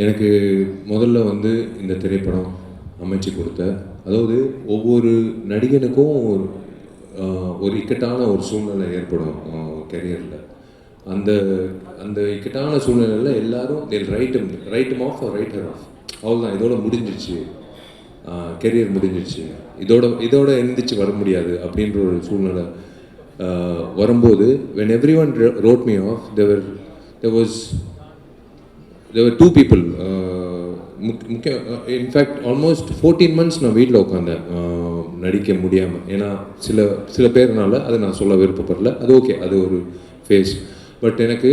எனக்கு முதல்ல வந்து இந்த திரைப்படம் அமைச்சு கொடுத்த, அதாவது ஒவ்வொரு நடிகனுக்கும் ஒரு இக்கட்டான ஒரு சூழ்நிலை ஏற்படும் கெரியரில். அந்த அந்த இக்கட்டான சூழ்நிலையில் எல்லாரும் write off write her off, அவ்வளோதான், இதோட முடிஞ்சிச்சு, கெரியர் முடிஞ்சிச்சு, இதோட எந்திரிச்சு வர முடியாது அப்படின்ற ஒரு சூழ்நிலை வரும்போது, when everyone wrote me off, there were two people. In fact almost 14 months நான் வீட்டில் உட்காந்தேன் நடிக்க முடியாமல். ஏன்னா சில பேர்னால அதை நான் சொல்ல விருப்பப்படல. அது ஓகே, அது ஒரு ஃபேஸ். பட் எனக்கு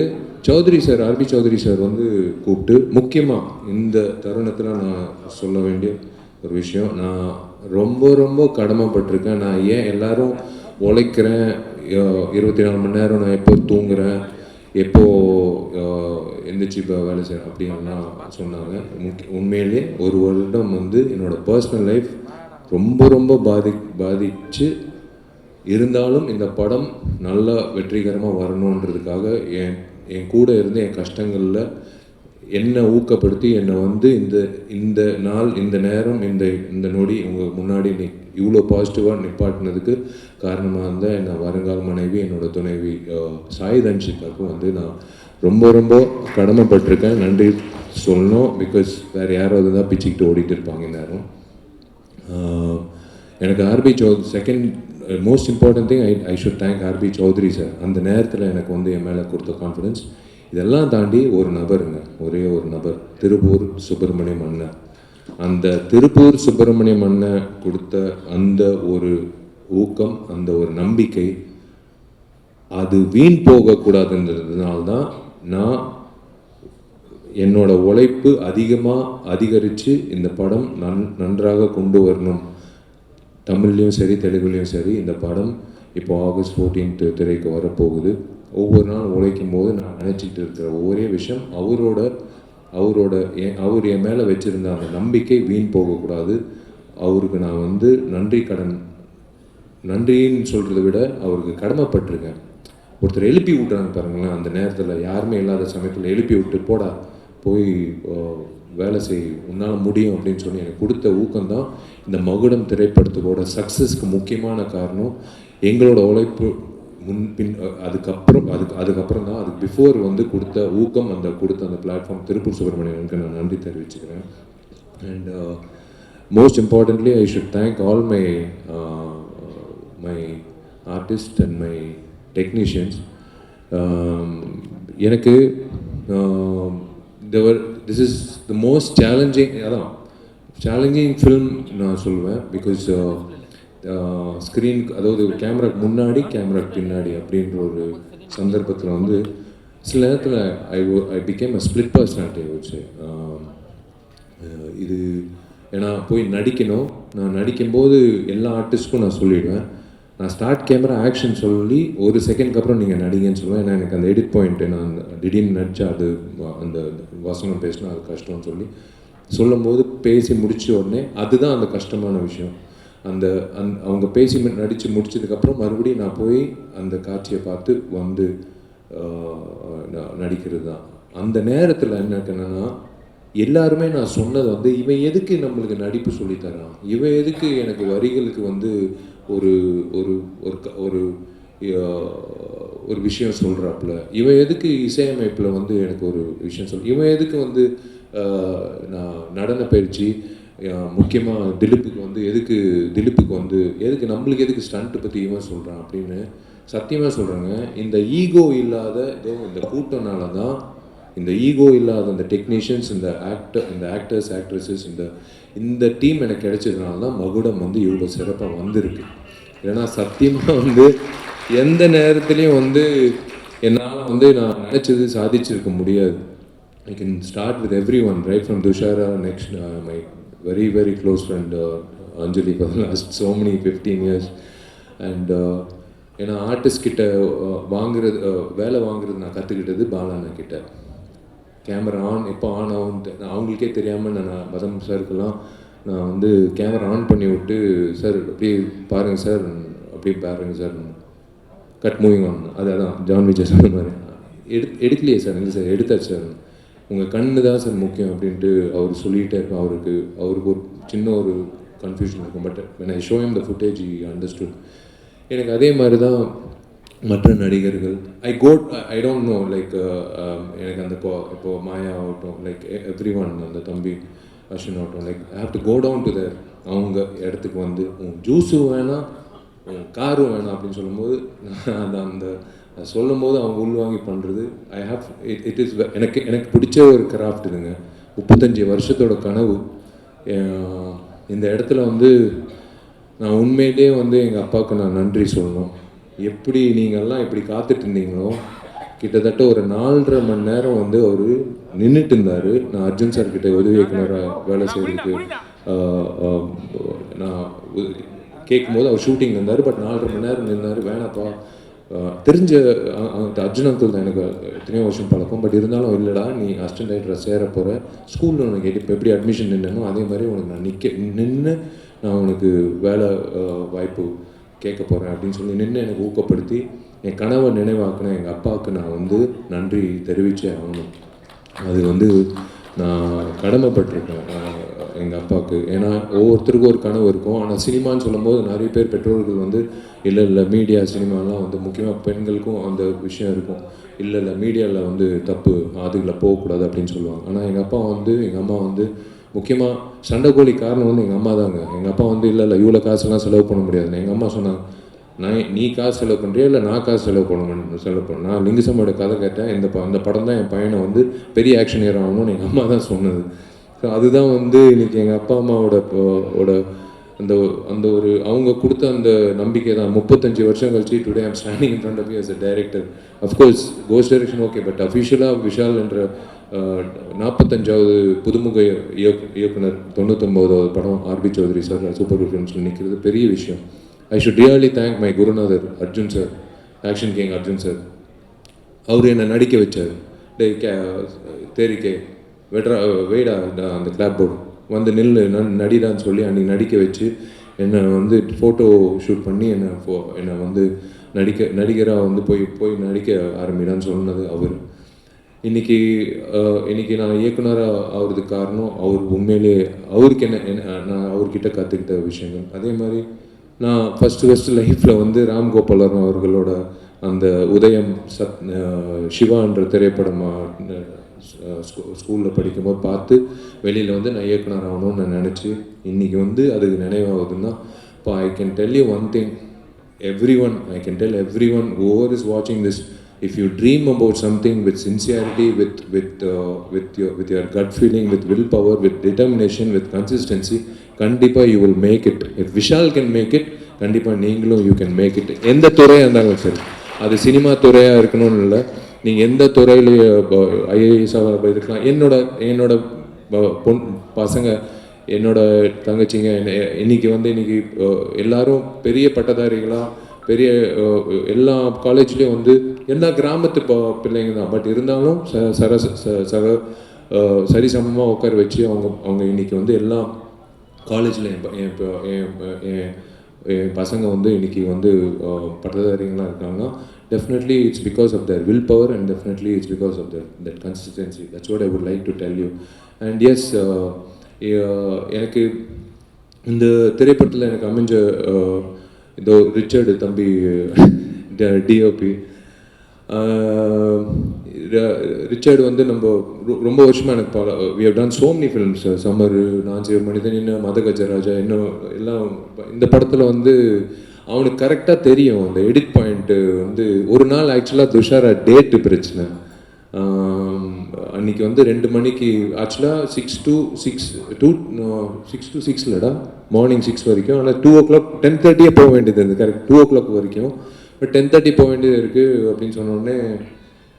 ஆர்பி சௌத்ரி சார் வந்து கூப்பிட்டு, முக்கியமாக இந்த தருணத்தில் நான் சொல்ல வேண்டிய ஒரு விஷயம், நான் ரொம்ப ரொம்ப கடமைப்பட்டிருக்கேன். நான் ஏன் எல்லாரும் உழைக்கிறேன், 24 மணி நேரம் நான் எப்போ தூங்குறேன், எப்போது எந்திரிச்சு இப்போ வேலை செய்கிறேன் அப்படின்லாம் சொன்னாங்க. உண்மையிலே ஒரு வருடம் வந்து என்னோடய பர்சனல் லைஃப் ரொம்ப ரொம்ப பாதிச்சு இருந்தாலும் இந்த படம் நல்லா வெற்றிகரமாக வரணுன்றதுக்காக என் கூட இருந்து என் கஷ்டங்களில் என்னை ஊக்கப்படுத்தி என்னை வந்து இந்த நாள், இந்த நேரம், இந்த நொடி உங்கள் முன்னாடி இவ்வளோ பாசிட்டிவாக நிப்பாட்டினதுக்கு காரணமாக இருந்தால் என்னை வருங்கால மனைவி, என்னோடய துணைவி சாய் தன்ஷிகாவுக்கும் வந்து நான் ரொம்ப ரொம்ப கடமைப்பட்டிருக்கேன். நன்றி சொல்லணும். பிகாஸ் வேறு யாராவது தான் பிச்சுக்கிட்டு ஓடிட்டு இருப்பாங்க நேரம். எனக்கு RB second most important thing, I should thank RB Chowdhury sir. அந்த நேரத்தில் எனக்கு வந்து என் மேலே கொடுத்த கான்ஃபிடென்ஸ். இதெல்லாம் தாண்டி ஒரு நபருங்க, ஒரே ஒரு நபர், திருப்பூர் சுப்பிரமணியம் அண்ணன். அந்த திருப்பூர் சுப்பிரமணியம் அண்ணன் கொடுத்த அந்த ஒரு ஊக்கம், அந்த ஒரு நம்பிக்கை, அது வீண் போகக்கூடாதுன்றதுனால்தான் நான் என்னோட உழைப்பு அதிகரித்து இந்த படம் நன்றாக கொண்டு வரணும். தமிழ்லேயும் சரி, தெலுங்குலேயும் சரி, இந்த படம் இப்போ August 14th திரைக்கு வரப்போகுது. ஒவ்வொரு நாள் உழைக்கும் போது நான் நினச்சிக்கிட்டு இருக்கிற ஒரே விஷயம், அவர் என் மேலே வச்சுருந்த அந்த நம்பிக்கை வீண் போகக்கூடாது. அவருக்கு நான் வந்து நன்றின்னு சொல்கிறத விட அவருக்கு கடமைப்பட்டிருக்கேன். ஒருத்தர் எழுப்பி விட்டுறாங்க பாருங்களேன், அந்த நேரத்தில் யாருமே இல்லாத சமயத்தில் எழுப்பி விட்டு, போடா போய் வேலை செய், உன்னால் முடியும் அப்படின்னு சொல்லி எனக்கு கொடுத்த ஊக்கம்தான் இந்த மகுடம் திரைப்படத்தோட சக்ஸஸ்க்கு முக்கியமான காரணம். எங்களோட உழைப்பு முன்பின் அதுக்கப்புறம் தான், அதுக்கு பிஃபோர் வந்து கொடுத்த ஊக்கம், கொடுத்த அந்த பிளாட்ஃபார்ம் திருப்பூர் சுப்பிரமணியனுக்கு நான் நன்றி தெரிவிச்சுக்கிறேன். And most importantly I should thank all my artist and my technicians. எனக்கு this is the most challenging film நான் சொல்லுவேன். பிகாஸ் ஸ்க்ரீன், அதாவது கேமராக்கு முன்னாடி, கேமராக்கு பின்னாடி அப்படின்ற ஒரு சந்தர்ப்பத்தில் வந்து சில நேரத்தில் I became a split personality வச்சு. இது ஏன்னா போய் நடிக்கணும், நான் நடிக்கும்போது எல்லா ஆர்டிஸ்ட்க்கும் நான் சொல்லிவிடுவேன், நான் ஸ்டார்ட் கேமரா ஆக்ஷன் சொல்லி ஒரு செகண்ட்க்கு அப்புறம் நீங்கள் நடிங்கன்னு சொல்லுவேன். ஏன்னா எனக்கு அந்த எடிட் பாயிண்ட்டு, நான் திடீர்னு நடித்தா அது அந்த வசனம் பேசினா அது கஷ்டம்னு சொல்லும்போது பேசி முடித்த உடனே அதுதான் அந்த கஷ்டமான விஷயம். அவங்க பேசி நடித்து முடிச்சதுக்கப்புறம் மறுபடியும் நான் போய் அந்த காட்சியை பார்த்து வந்து நடிக்கிறது தான். அந்த நேரத்தில் என்னன்னா, எல்லாருமே நான் சொன்னது வந்து, இவன் எதுக்கு நம்மளுக்கு நடிப்பு சொல்லித்தரான், இவன் எதுக்கு எனக்கு வரிகளுக்கு வந்து ஒரு ஒரு ஒரு ஒரு விஷயம் சொல்கிறாப்புல, இவன் எதுக்கு இசையமைப்பில் வந்து எனக்கு ஒரு விஷயம் இவன் எதுக்கு வந்து நான் நடன பயிற்சி, முக்கியமாக திலீப்புக்கு வந்து எதுக்கு நம்மளுக்கு எதுக்கு ஸ்டண்ட்டு பற்றி இவன் சொல்கிறான் அப்படின்னு சத்தியமாக சொல்கிறாங்க. இந்த ஈகோ இல்லாத இந்த கூட்டனால தான், இந்த ஈகோ இல்லாத இந்த டெக்னீஷியன்ஸ், இந்த ஆக்டர்ஸ் ஆக்ட்ரஸஸ், இந்த டீம் எனக்கு கிடைச்சதுனால தான் மகுடம் வந்து இவ்வளோ சிறப்பாக வந்திருக்கு. ஏன்னா சத்தியமாக வந்து எந்த நேரத்துலையும் வந்து என்னால் வந்து நான் நினச்சது சாதிச்சிருக்க முடியாது. I can start with everyone, right from Dushara, next my very very close friend Anjali for the last so many 15 years. And ஏன்னா ஆர்டிஸ்ட் கிட்ட வேலை வாங்குறது நான் கற்றுக்கிட்டது பாலாண்ணா கிட்ட. கேமரா எப்போ ஆன் ஆகும்ட்டு அவங்களுக்கே தெரியாமல் நான் மதம் சாருக்கெல்லாம் நான் வந்து கேமரா ஆன் பண்ணி விட்டு, சார் அப்படியே பாருங்கள் சார், அப்படியே பாருங்கள் சார், கட் மூவிங் ஆன், அதான் ஜான் விஜய் சொன்ன மாதிரி எடுக்கலையே சார், இல்லை சார் எடுத்தாச்சு சார், உங்கள் கண்ணு தான் சார் முக்கியம் அப்படின்ட்டு அவர் சொல்லிகிட்டே இருப்பேன். அவருக்கு ஒரு சின்ன ஒரு கன்ஃபியூஷன் இருக்கும். But when I show him the footage he understood. எனக்கு அதே மாதிரி தான் மற்ற நடிகர்கள் ஐ டோன்ட் நோ லைக் எனக்கு அந்த இப்போ மாயா ஆகட்டும், லைக் எவ்ரி ஒன், அந்த தம்பி அஸ்வின் ஆகட்டும், like I have to go down to there அவங்க இடத்துக்கு வந்து ஜூஸும் வேணாம் காரும் வேணாம் அப்படின்னு சொல்லும்போது அந்த சொல்லும் போது அவங்க உள்வாங்கி பண்ணுறது ஐ ஹாவ் இட் இஸ் எனக்கு பிடிச்ச ஒரு கிராஃப்ட் இதுங்க. 35 வருஷத்தோட கனவு. இந்த இடத்துல வந்து நான் உண்மையிலே வந்து எங்கள் அப்பாவுக்கு நான் நன்றி சொல்லணும். எப்படி நீங்கள்லாம் எப்படி காத்துட்டு இருந்தீங்களோ, கிட்டத்தட்ட ஒரு 4.5 மணி நேரம் வந்து அவர் நின்றுட்டு இருந்தார். நான் அர்ஜுன் சார் கிட்ட உதவி இயக்குனராக வேலை செய்கிறதுக்கு நான் கேட்கும்போது அவர் ஷூட்டிங் இருந்தார். பட் 4.5 மணி நேரம் நின்னார். வேணாப்பா, தெரிஞ்ச அர்ஜுன் அங்கிள் தான், எனக்கு எத்தனையோ வருஷம் பழக்கம். பட் இருந்தாலும் இல்லைடா, நீ அசிஸ்டன்ட் டைரக்டராக சேர போகிற, ஸ்கூலில் உனக்கு இப்போ எப்படி அட்மிஷன் நின்னோ அதே மாதிரி உனக்கு நான் நின்று நான் உனக்கு வேலை வாய்ப்பு கேட்க போகிறேன் அப்படின்னு சொல்லி நின்று எனக்கு ஊக்கப்படுத்தி என் கனவை நினைவாக்குன எங்கள் அப்பாவுக்கு நான் வந்து நன்றி தெரிவித்தே ஆகணும். அது வந்து நான் கடமைப்பட்டிருக்கேன் எங்கள் அப்பாவுக்கு. ஏன்னா ஒவ்வொருத்தருக்கும் ஒரு கனவு இருக்கும். ஆனால் சினிமான்னு சொல்லும்போது நிறைய பேர் பெற்றோர்கள் வந்து இல்லை மீடியா சினிமாலாம் வந்து முக்கியமாக பெண்களுக்கும் அந்த விஷயம் இருக்கும். இல்லை மீடியாவில் வந்து தப்பு, அதுகளை போகக்கூடாது அப்படின்னு சொல்லுவாங்க. ஆனால் எங்கள் அம்மா வந்து முக்கியமாக சண்டைக்கோழி காரணம் வந்து எங்கள் அம்மா தாங்க. எங்கள் அப்பா வந்து இல்லை இவ்வளோ காசுலாம் செலவு பண்ண முடியாதுன்னு எங்கள் அம்மா சொன்னாங்க. நீ காசு செலவு பண்ணுறியா இல்லை நான் காசு செலவு பண்ண. நான் லிங்குசாமியோட கதை கேட்டேன். அந்த படம் தான் என் பையனை வந்து பெரிய ஆக்ஷன் ஹீரோ ஆகணும்னு எங்கள் அம்மா தான் சொன்னது. ஸோ அதுதான் வந்து இன்றைக்கி எங்கள் அப்பா அம்மாவோட அந்த ஒரு அவங்க கொடுத்த அந்த நம்பிக்கை தான் 35 வருஷம் கழிச்சு today I'm standing in front of you as a director. Of course ghost direction okay, but அஃபிஷியலாக விஷால் என்ற 45வது புதுமுக இயக்குனர் 99வது படம் ஆர்பி சௌத்ரி சார் சூப்பர் ஃபிலிம்ஸில் நிற்கிறது பெரிய விஷயம். I should really thank my குருநாதர் Arjun sir, action king Arjun sir. அவர் என்னை நடிக்க வச்சார். தேரிக்கே வெய்டா அந்த கிளாப் போர்டு வந்து நில்லு நடிடான்னு சொல்லி அன்றைக்கி நடிக்க வச்சு என்னை வந்து ஃபோட்டோ ஷூட் பண்ணி என்னை வந்து நடிகராக வந்து போய் நடிக்க ஆரம்பிடான்னு சொன்னது அவர். இன்றைக்கி நான் இயக்குனராக ஆகிறதுக்கு காரணம் அவர். உண்மையிலே அவருக்கு நான் அவர்கிட்ட கற்றுக்கிட்ட விஷயங்கள். அதே மாதிரி நான் ஃபஸ்ட்டு லைஃப்பில் வந்து ராம் கோபால் வர்மா அவர்களோட அந்த உதயம் சிவான்ற திரைப்படமாக ஸ்கூலில் படிக்கும்போது பார்த்து வெளியில் வந்து நான் இயக்குனர் ஆகணும்னு நான் நினச்சி இன்றைக்கி வந்து அதுக்கு நினைவாகுதுன்னா, இப்போ I can tell you one thing, I can tell everyone whoever is watching this, if you dream about something with sincerity, with your gut feeling, with willpower, with determination, with consistency, kandipa you will make it. If Vishal can make it, kandipa நீங்களும் you can make it. எந்த துறையாக இருந்தாலும் சரி, அது cinema துறையாக இருக்கணும்னு இல்லை, நீங்கள் எந்த துறையில் ஐஏஎஸ்ஸாக இருக்கலாம். என்னோட பசங்க, என்னோட தங்கச்சிங்க இன்னைக்கு எல்லாரும் பெரிய பட்டதாரிகளாக பெரிய எல்லா காலேஜ்லேயும் வந்து எல்லா கிராமத்து பிள்ளைங்க தான். பட் இருந்தாலும் சரிசமமாக உட்கார வச்சு அவங்க இன்னைக்கு வந்து எல்லா காலேஜில் என் பசங்க வந்து இன்னைக்கு வந்து பட்டதாரிகளாக இருக்காங்க. Definitely it's because of their willpower, and definitely it's because of that consistency. That's what I would like to tell you. And yes, எனக்கு இந்த திரைப்படத்தில் எனக்கு அமைஞ்ச இதோ ரிச்சர்டு தம்பி டிஓபி ரிச்சர்டு வந்து நம்ம ரொம்ப வருஷமாக எனக்கு we have done so many films, summer, நான் செய்ய மனிதன், இன்னும் மதகஜராஜா, இன்னும் எல்லாம். இந்த படத்தில் வந்து அவனுக்கு கரெக்டாக தெரியும் அந்த எடிட் பாயிண்ட்டு வந்து. ஒரு நாள் ஆக்சுவலாக துஷாரா டேட்டு பிரச்சனை. அன்றைக்கி வந்து 2 மணிக்கு ஆக்சுவலாக 6 to 6 இல்லைடா, மார்னிங் 6 வரைக்கும். ஆனால் 2 o'clock 10:30 போக வேண்டியது இருந்தது, கரெக்ட் 2 o'clock வரைக்கும். பட் 10:30 போக வேண்டியது இருக்குது அப்படின்னு சொன்னோடனே,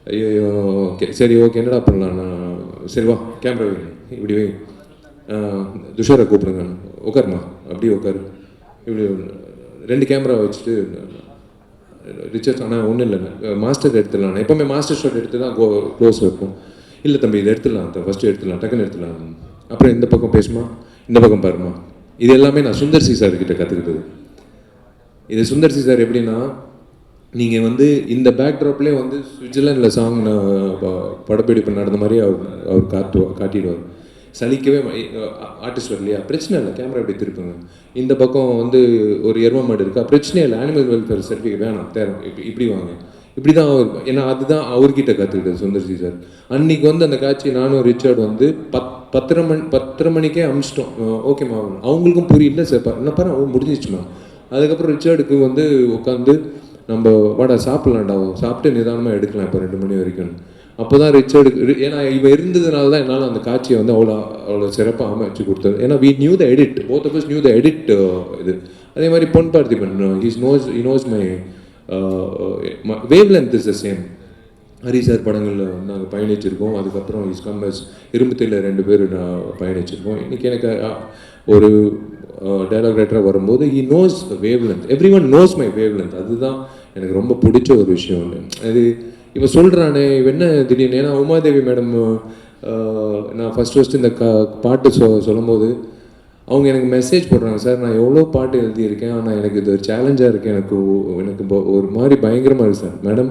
ஐயோ ஓகே சரி ஓகே என்னடா பண்ணலாம், நான் சரி வா கேமரா வை, இப்படி வை, துஷாரை கூப்பிடுங்க, உட்காருமா அப்படியே உட்காரு, இப்படி 2 கேமரா வச்சுட்டு ரிச்சர்ஸ் ஆனால் ஒன்றும் இல்லைங்க மாஸ்டர் எடுத்துடலாம். எப்போவுமே மாஸ்டர் ஷாட் எடுத்து தான் க்ளோஸ் வைப்போம். இல்லை தம்பி இதை எடுத்துடலாம், ஃபஸ்ட்டு எடுத்துடலாம், டக்குன்னு எடுத்துடலாம், அப்புறம் இந்த பக்கம் பேசுமா, இந்த பக்கம் பாருமா. இது எல்லாமே நான் சுந்தர் சி சார் கிட்ட கற்றுக்கிட்டது. இது சுந்தர் சி சார் எப்படின்னா, நீங்கள் வந்து இந்த பேக்ட்ராப்லேயே வந்து சுவிட்சர்லாண்டில் சாங் படப்பிடிப்பு நடந்த மாதிரி அவர் காட்டிடுவார். சலிக்கவே ஆர்டிஸ்ட் வரலையா, பிரச்சனை இல்லை, கேமரா எப்படி திருப்புங்க. இந்த பக்கம் வந்து ஒரு எரும மாடு இருக்கா, பிரச்சனை இல்லை, அனிமல் வெல்ஃபேர் சர்டிஃபிகேட் வேணாம் தேவை, இப்படி வாங்க. இப்படி தான் அவர், ஏன்னா அதுதான் அவர்கிட்ட கற்றுக்கிட்டது சுந்தர்சி சார். அன்றைக்கி வந்து அந்த காட்சி நானும் ரிச்சர்ட் வந்து 10:30 மணிக்கே அமிச்சிட்டோம். ஓகேம்மா, அவங்களுக்கும் புரியல சார், என்ன பாரு அவங்க முடிஞ்சிச்சுமா. அதுக்கப்புறம் ரிச்சர்டுக்கு வந்து உட்காந்து நம்ம வாடா சாப்பிட்லாம்டா, சாப்பிட்டு நிதானமாக எடுக்கலாம் இப்போ 2 மணி வரைக்கும். அப்போ தான் ரிச்சர்டு, ஏன்னா இவன் இருந்ததுனால தான் என்னால் அந்த காட்சியை வந்து அவ்வளோ சிறப்பாக அமைச்சு கொடுத்தது. ஏன்னா we knew the edit, both of us knew the edit. இது அதே மாதிரி Pon Parthiban, he knows my wavelength is the same. Hari sir படங்களில் நாங்கள் பயணிச்சிருக்கோம். அதுக்கப்புறம் இஸ் கம்மஸ் இரும்புத்தில 2 பேர் நான் பயணிச்சிருக்கோம். இன்றைக்கி எனக்கு ஒரு டைலாக் ரைட்டராக வரும்போது he knows wave length, every one knows my wave length. அதுதான் எனக்கு ரொம்ப பிடிச்ச ஒரு விஷயம். அது இப்போ சொல்கிறானே இவன் என்ன திடீர்னு, ஏன்னா உமாதேவி மேடம் நான் ஃபஸ்ட்டு இந்த பாட்டு சொல்லும் போது அவங்க எனக்கு மெசேஜ் போடுறாங்க, சார் நான் எவ்வளோ பாட்டு எழுதியிருக்கேன், ஆனால் எனக்கு இது ஒரு சேலஞ்சாக இருக்குது, எனக்கு ஒரு மாதிரி பயங்கரமாக இருக்குது சார். மேடம்,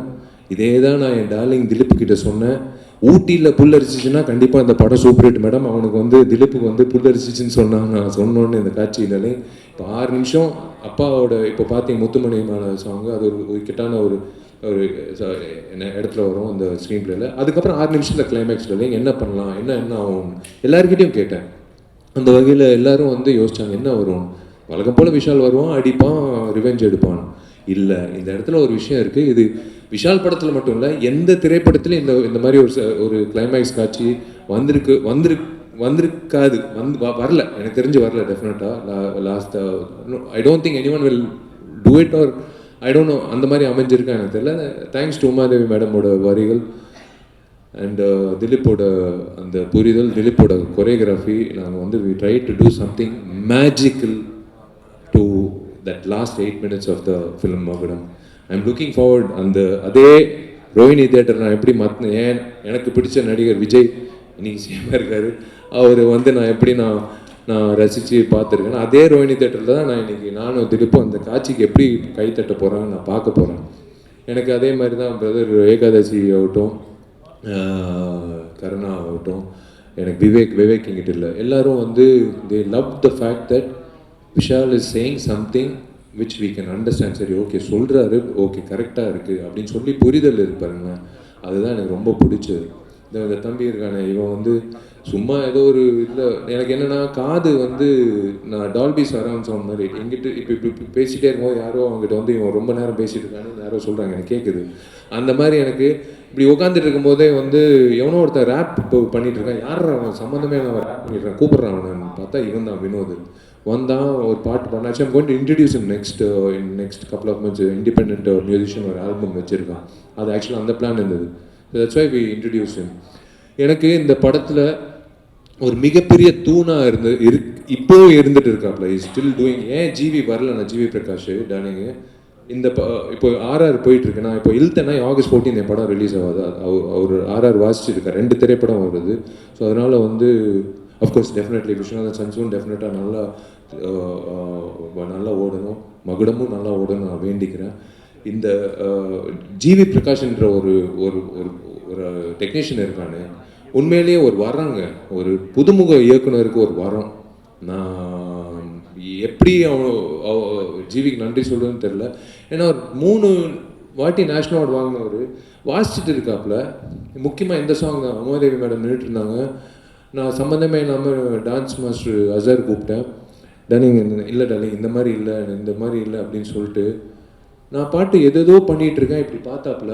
இதே தான் நான் என் டார்லிங் திலீப் கிட்ட சொன்னேன். ஊட்டியில் புல் அரிச்சிச்சுன்னா கண்டிப்பாக இந்த படம் சூப்பர் ஹிட் மேடம். அவனுக்கு வந்து திலீப்புக்கு வந்து புல் அரிச்சிச்சுன்னு சொன்னான். நான் சொன்னோன்னு இந்த காட்சியிலே இப்போ 6 நிமிஷம் அப்பாவோட, இப்போ பார்த்தீங்க முத்துமணியமான சாங், அது ஒரு கிட்டான ஒரு இடத்துல வரும் அந்த ஸ்க்ரீன் பிளேல. அதுக்கப்புறம் 6 நிமிஷத்தில் கிளைமேக்ஸில் என்ன பண்ணலாம், என்ன ஆகும் எல்லாருக்கிட்டையும் கேட்டேன். அந்த வகையில் எல்லாரும் வந்து யோசிச்சாங்க என்ன வரும். வழக்கம் போல் விஷால் வருவான், அடிப்பான், ரிவெஞ்ச் எடுப்பான். இல்லை, இந்த இடத்துல ஒரு விஷயம் இருக்குது. இது விஷால் படத்தில் மட்டும் இல்லை, எந்த திரைப்படத்துலையும் இந்த மாதிரி ஒரு கிளைமேக்ஸ் காட்சி வந்திருக்காது, வரல, எனக்கு தெரிஞ்சு வரல. டெஃபினட்டாக last I don't think any one will do it, or I don't know அந்த மாதிரி அமைஞ்சிருக்கா எனக்கு தெரியல. தேங்க்ஸ் டு உமாதேவி மேடமோட வரிகள் அண்ட் திலீப்போட அந்த புரிதல், திலீப்போட கொரியோகிராஃபி. நாங்கள் வந்து we try to do something magical to that last 8 minutes of the film Magudam. I am looking forward. அதே ரோஹிணி தியேட்டர் நான் எப்படி எனக்கு பிடிச்ச நடிகர் விஜய் இன்னைக்கு சேமாக இருக்கார், அவர் வந்து நான் எப்படி நான் ரசித்து பார்த்துருக்கேன். அதே ரோஹிணி தேட்டரில் தான் நான் இன்றைக்கி நானும் திலீப்பும் அந்த காட்சிக்கு எப்படி கைத்தட்ட போகிறான்னு நான் பார்க்க போகிறேன். எனக்கு அதே மாதிரி தான் பிரதர் ஏகாதசி ஆகட்டும், கருணா ஆகட்டும், எனக்கு விவேக் எங்கிட்ட இல்லை. எல்லோரும் வந்து they love the fact that Vishal is saying something which we can understand. சரி, ஓகே சொல்கிறாரு, ஓகே கரெக்டாக இருக்குது அப்படின்னு சொல்லி புரிதல் இருப்பாருங்க. அதுதான் எனக்கு ரொம்ப பிடிச்சது. இந்த தம்பி இருக்கானே, இவன் வந்து சும்மா ஏதோ ஒரு இல்லை, எனக்கு என்னென்னா காது வந்து நான் டால்பி சரவுண்ட் சவுண்ட் மாதிரி எங்கிட்ட இப்போ இப்படி பேசிகிட்டே இருக்கும்போது யாரோ அவங்ககிட்ட வந்து இவன் ரொம்ப நேரம் பேசிகிட்டு இருக்கான்னு யாரோ சொல்கிறாங்க, எனக்கு கேட்குது. அந்த மாதிரி எனக்கு இப்படி உட்காந்துட்டு இருக்கும்போதே வந்து எவனோ ஒருத்தர் ரேப் இப்போ பண்ணிகிட்டு இருக்கான், யார் அவன் சம்மந்தமே நான் ரேப் பண்ணிடுறேன், கூப்பிட்றான் அவனு பார்த்தா இவன் தான் வினோத். வந்தான், ஒரு பாட்டு பண்ணாச்சு. I'm going to introduce next couple of months independent musician ஒரு ஆல்பம் வச்சுருக்கான். அது ஆக்சுவலாக அந்த பிளான் இருந்தது. That's why we introduce him. எனக்கு இந்த படத்தில் ஒரு மிகப்பெரிய தூணாக இப்போவும் இருந்துட்டு இருக்காப்ல, இஸ் ஸ்டில் டூயிங். ஏன் ஜிவி வரல, நான் ஜிவி பிரகாஷ் டானிங்க இந்த இப்போ RR போயிட்டுருக்கு. நான் இப்போ இழுத்தேன்னா ஆகஸ்ட் 14 என் படம் ரிலீஸ் ஆகாது. அவர் RR வாசிச்சுருக்கார், 2 திரைப்படம் வருது. ஸோ அதனால் வந்து அஃப்கோர்ஸ் டெஃபினெட்லி விஸ்வநாதன் சன்ஸும் டெஃபினட்டாக நல்லா ஓடணும், மகுடமும் நல்லா ஓடணும் நான் வேண்டிக்கிறேன். இந்த ஜிவி பிரகாஷ்ன்ற ஒரு ஒரு டெக்னீஷியன் இருக்கானு, உண்மையிலேயே ஒரு வராங்க, ஒரு புதுமுக இயக்குனருக்கு ஒரு வரம். நான் எப்படி ஜிவிக்கு நன்றி சொல்கிறதுன்னு தெரில. ஏன்னா 3 வாட்டி நேஷ்னல் அவார்டு வாங்கினவர் வாசிச்சுட்டு இருக்காப்புல. முக்கியமாக இந்த சாங் தான் உமாதேவி மேடம் நின்றுட்டு இருந்தாங்க. நான் சம்மந்தமே இல்லாமல் டான்ஸ் மாஸ்டர் அசர் கூப்பிட்டேன். டார்லிங் இல்லை டார்லிங் இந்த மாதிரி இல்லை அப்படின்னு சொல்லிட்டு நான் பாட்டு எதோ பண்ணிகிட்ருக்கேன். இப்படி பார்த்தாப்புல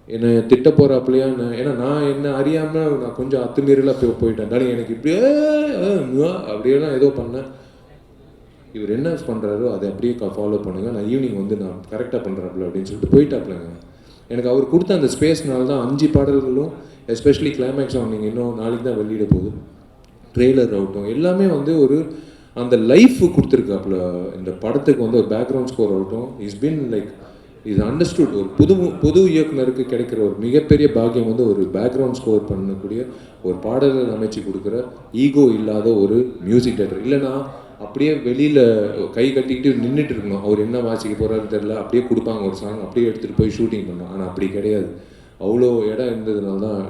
என்னை திட்ட போகிறாப்புலையா, ஏன்னா நான் என்ன அறியாமல் நான் கொஞ்சம் அத்துமீறலாக போயிட்டேன். டார்லிங் எனக்கு இப்படியே அப்படியெல்லாம் ஏதோ பண்ணேன். இவர் என்ன பண்ணுறாரோ அதை அப்படியே ஃபாலோ பண்ணுங்கள், நான் ஈவினிங் வந்து நான் கரெக்டாக பண்ணுறாப்புல அப்படின்னு சொல்லிட்டு போயிட்டாப்புலங்க. எனக்கு அவர் கொடுத்த அந்த ஸ்பேஸ்னால தான் 5 பாடல்களும், எஸ்பெஷலி கிளைமேக்ஸ் சாங் நீங்கள் இன்னும் நாளைக்கு தான் வெளியிட போகுது, ட்ரெய்லர் ஆகட்டும், எல்லாமே வந்து ஒரு அந்த லைஃப் கொடுத்துருக்காப்புல. இந்த படத்துக்கு வந்து ஒரு பேக்ரவுண்ட் ஸ்கோர் ஆகட்டும், இஸ் பின் லைக் இது அண்டர்ஸ்டுட். ஒரு புது இயக்குனருக்கு கிடைக்கிற ஒரு மிகப்பெரிய பாக்கியம் வந்து ஒரு பேக்ரவுண்ட் ஸ்கோர் பண்ணக்கூடிய ஒரு பாடல்கள் அமைச்சு கொடுக்குற ஈகோ இல்லாத ஒரு மியூசிக் டைரக்டர். இல்லைனா அப்படியே வெளியில் கை கட்டிக்கிட்டு நின்றுட்டு இருக்கணும். அவர் என்ன வாசிக்க போகிறாருன்னு தெரில, அப்படியே கொடுப்பாங்க ஒரு சாங், அப்படியே எடுத்துகிட்டு போய் ஷூட்டிங் பண்ணோம். ஆனால் அப்படி கிடையாது. அவ்வளோ இடம் இருந்ததுனால தான்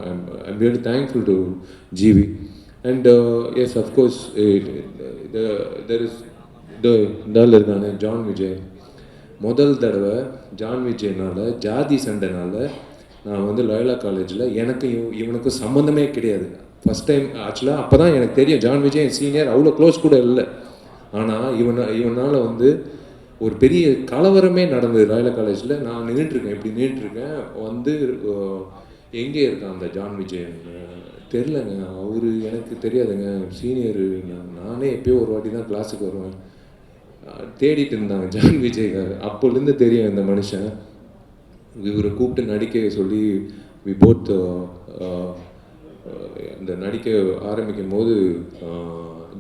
I'm really thankful to GV. And yes of course there is இந்த இருக்கானே ஜான் விஜய். முதல் தடவை ஜான் விஜய்னால ஜாதி சண்டைனால நான் வந்து லயோலா காலேஜில் எனக்கு இவனுக்கும் சம்மந்தமே கிடையாது. ஃபஸ்ட் டைம் ஆக்சுவலாக அப்போ தான் எனக்கு தெரியும் ஜான் விஜய் என் சீனியர், அவ்வளோ க்ளோஸ் கூட இல்லை. ஆனால் இவனால் வந்து ஒரு பெரிய கலவரமே நடந்தது லயோலா காலேஜில். நான் நின்றுட்டுருக்கேன், இப்படி நின்றுட்டுருக்கேன், வந்து எங்கே இருக்கான் அந்த ஜான் விஜயன் தெரிலங்க, அவர் எனக்கு தெரியாதுங்க, சீனியரு, நானே எப்போயோ ஒரு வாட்டி தான் கிளாஸுக்கு வருவேன், தேடிட்டு இருந்தாங்க ஜான் விஜய்க்காக. அப்போலேருந்து தெரியும் இந்த மனுஷன். இவரை கூப்பிட்டு நடிக்க சொல்லி வி போத் இந்த நடிக்க ஆரம்பிக்கும் போது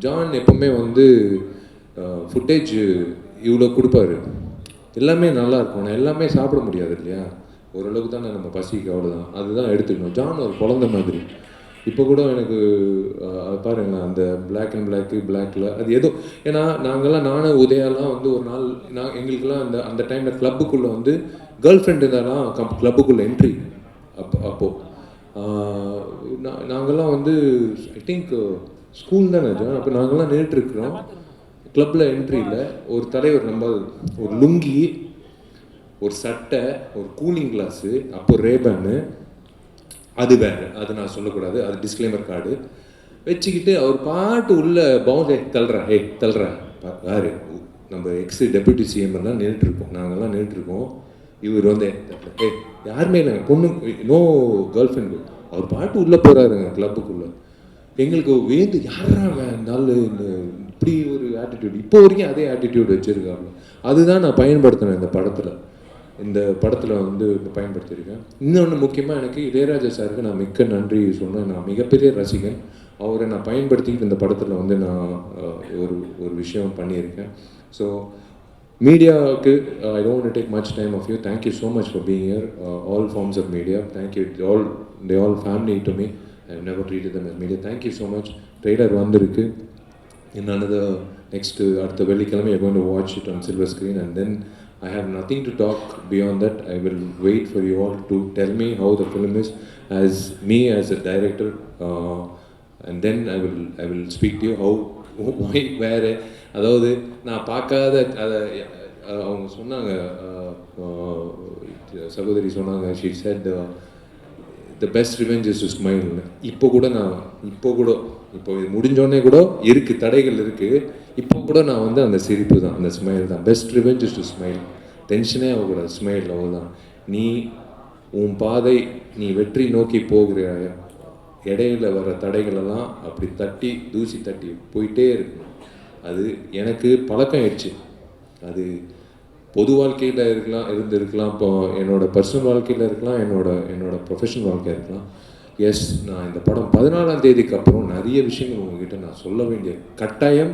ஜான் எப்பவுமே வந்து ஃபுட்டேஜ் இவ்வளோ கொடுப்பாரு, எல்லாமே நல்லாயிருக்கும். நான் எல்லாமே சாப்பிட முடியாது இல்லையா, ஓரளவுக்கு தானே நம்ம பசிக்கு, அவ்வளோதான், அதுதான் எடுத்துக்கணும். ஜான் ஒரு குழந்த மாதிரி. இப்போ கூட எனக்கு பாருங்களேன் அந்த பிளாக் அண்ட் பிளாக்கில் அது ஏதோ, ஏன்னா நாங்கள்லாம் நானும் உதயாலாம் வந்து ஒரு நாள் எங்களுக்கெல்லாம் அந்த டைமில் கிளப்புக்குள்ளே வந்து கேர்ள் ஃப்ரெண்ட் இருந்தாலாம் கிளப்புக்குள்ளே என்ட்ரி. அப்போது நாங்கள்லாம் வந்து ஐ திங்க் ஸ்கூல் தானே ஜான், அப்போ நாங்கள்லாம் நின்றுட்டுருக்குறோம் கிளப்பில் என்ட்ரியில். ஒரு தலைவர் நம்ம ஒரு லுங்கி, ஒரு சட்டை, ஒரு கூலிங் கிளாஸு, அப்போ ரேபேனு, அது வேறு, அது நான் சொல்லக்கூடாது, அது டிஸ்க்ளைமர் கார்டு வச்சுக்கிட்டு அவர் பாட்டு உள்ள பவுண்டே தள்ளுறா யாரு நம்ம எக்ஸ் டெப்யூட்டி சிஎம்லாம் நின்றுட்டுருக்கோம், நாங்கள்லாம் நின்றுட்டுருக்கோம். இவர் வந்து யாருமே இல்லைங்க, பொண்ணு, நோ கேர்ள் ஃப்ரெண்டு, அவர் பாட்டு உள்ளே போகிறாருங்க கிளப்புக்குள்ளே. எங்களுக்கு வேந்து யாரா நல்ல இப்படி ஒரு ஆட்டிடியூட், இப்போ வரைக்கும் அதே ஆட்டிடியூட் வச்சுருக்காங்க. அதுதான் நான் பயன்படுத்தினேன் இந்த படத்தில் வந்து பயன்படுத்தியிருக்கேன். இன்னொன்று முக்கியமாக எனக்கு இளையராஜா சாருக்கு நான் மிக்க நன்றி சொன்னேன். நான் மிகப்பெரிய ரசிகன், அவரை நான் பயன்படுத்திக்கிட்டு இந்த படத்தில் வந்து நான் ஒரு விஷயம் பண்ணியிருக்கேன். ஸோ மீடியாவுக்கு I don't want to take much time of you. Thank you so much for being here, all forms of media. Thank you, they all family to me. I have never treated them as media. Thank you so much. Trailer வந்திருக்கு, என்னது next அடுத்த வெள்ளிக்கிழமை you're going to watch it on silver screen, and then I have nothing to talk beyond that. I will wait for you all to tell me how the film is as me as a director, and then I will speak to you how why where. அதாவது நான் பார்க்காத அதை அவங்க சொன்னாங்க, சகோதரி சொன்னாங்க, she said the best revenge is to smile. இப்போ இது முடிஞ்சோடனே கூட இருக்குது, தடைகள் இருக்குது, இப்போ கூட நான் வந்து அந்த சிரிப்பு தான், அந்த ஸ்மைல் தான். Best revenge is to smile. டென்ஷனே ஆகக்கூடாது, ஸ்மைல், அவ்வளோதான். நீ உன் பாதை, நீ வெற்றி நோக்கி போகிற இடையில வர தடைகளெல்லாம் அப்படி தட்டி தூசி தட்டி போயிட்டே இருக்கணும். அது எனக்கு பழக்கம் ஆயிடுச்சு. அது பொது வாழ்க்கையில் இருந்திருக்கலாம், இப்போ என்னோடய பர்சனல் வாழ்க்கையில் இருக்கலாம், என்னோட ப்ரொஃபஷனல் வாழ்க்கையாக இருக்கலாம். எஸ், நான் இந்த படம் 14ஆம் தேதிக்கு அப்புறம் நிறைய விஷயங்கள் உங்ககிட்ட நான் சொல்ல வேண்டிய கட்டாயம்,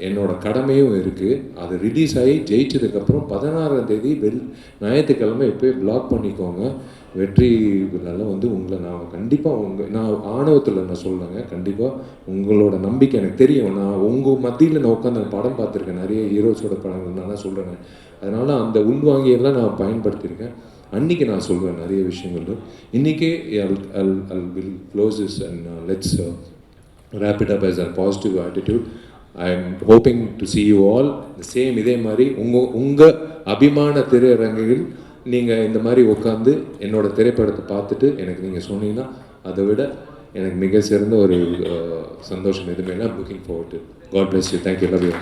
என்னோடய கடமையும் இருக்குது. அது ரிலீஸ் ஆகி ஜெயிச்சதுக்கப்புறம் 16ஆம் தேதி ஞாயிற்றுக்கிழமை எப்போயே பிளாக் பண்ணிக்கோங்க. வெற்றி விழாவில் வந்து உங்களை நான் கண்டிப்பாக நான் ஆணவத்தில் நான் சொல்லுங்க, கண்டிப்பாக உங்களோட நம்பிக்கை எனக்கு தெரியும். நான் உங்கள் மத்தியில் நான் உட்காந்து படம் பார்த்துருக்கேன், நிறைய ஹீரோஸோட படங்கள் நான் சொல்கிறேன். அதனால் அந்த உள்வாங்கியெல்லாம் நான் பயன்படுத்தியிருக்கேன். அன்றைக்கி நான் சொல்வேன் நிறைய விஷயங்கள். இன்றைக்கே I'll will close this and let's wrap it up as a positive attitude. I am hoping to see you all the same. இதே மாதிரி உங்கள் அபிமான திரையரங்குகள் நீங்கள் இந்த மாதிரி உட்காந்து என்னோடய திரைப்படத்தை பார்த்துட்டு எனக்கு நீங்கள் சொன்னீங்கன்னா அதை விட எனக்கு மிக சிறந்த ஒரு சந்தோஷம் எதுவுமே இல்லை. I'm looking forward to it. God bless you. Thank you. Love you.